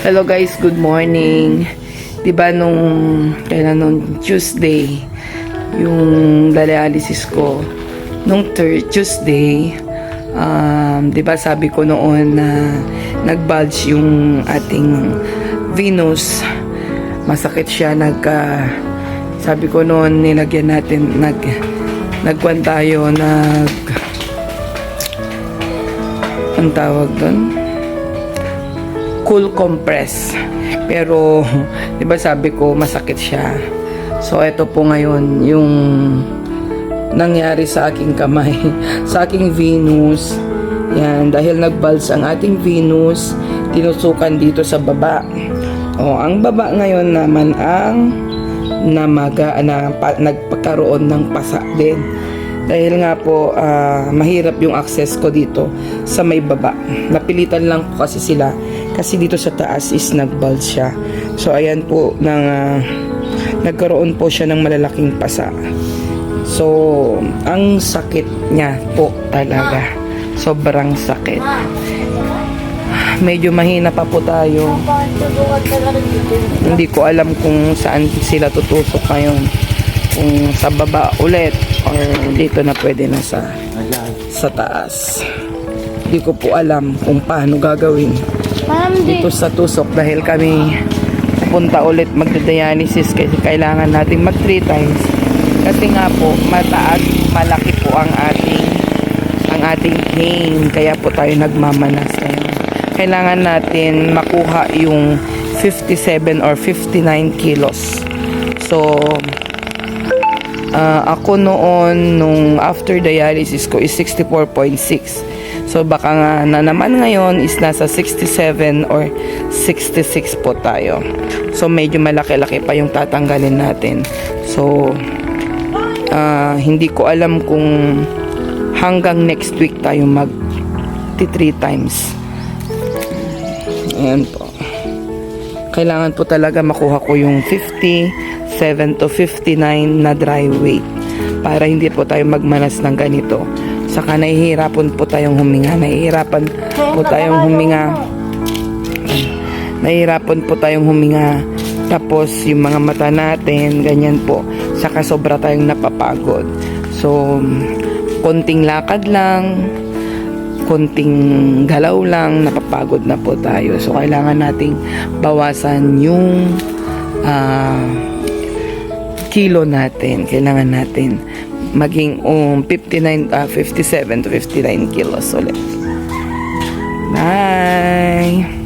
Hello guys, good morning. 'Di ba nung Tuesday, yung dialysis ko nung Tuesday, 'di ba sabi ko noon na nag-bulge yung ating venous. Masakit siya, sabi ko noon nilagyan natin nagkuhan tayo ang tawag doon, cool compress. Pero 'di ba sabi ko masakit siya. So ito po ngayon yung nangyari sa aking kamay, sa aking venous. Yan, dahil nag-bulge ang ating venous, tinusukan dito sa baba. Ang baba ngayon naman ang nagpakaroon ng pasa din. Dahil nga po mahirap yung access ko dito sa may baba. Napilitan lang po kasi sila kasi dito sa taas is nag-bulge siya. So ayan po nagkaroon po siya ng malalaking pasa. So ang sakit niya po talaga. Sobrang sakit. Medyo mahina pa po tayo. Hindi ko alam kung saan sila tutusok ngayon. Kung sa baba ulit or dito na pwede na sa taas. Hindi ko po alam kung paano gagawin dito sa tusok dahil kami pupunta ulit magda-dialysis kasi kailangan natin mag 3 times kasi nga po mataas, malaki po ang ating pain, kaya po tayo nagmamanas ngayon. Kailangan natin makuha yung 57 or 59 kilos. So ako noon nung after dialysis ko is 64.6. So baka nga na naman ngayon is nasa 67 or 66 po tayo. So medyo malaki-laki pa yung tatanggalin natin. So hindi ko alam kung hanggang next week tayo mag 3 times. Ayan po. Kailangan po talaga makuha ko yung 57 to 59 na dry weight para hindi po tayo magmanas ng ganito. Saka nahihirapan po tayong huminga. Nahihirapan po tayong huminga. Tapos yung mga mata natin, ganyan po. Saka sobra tayong napapagod. So, konting lakad lang, konting galaw lang, napapagod na po tayo. So, kailangan nating bawasan yung kilo natin. Kailangan natin maging 57 to 59 kilos ulit. Bye!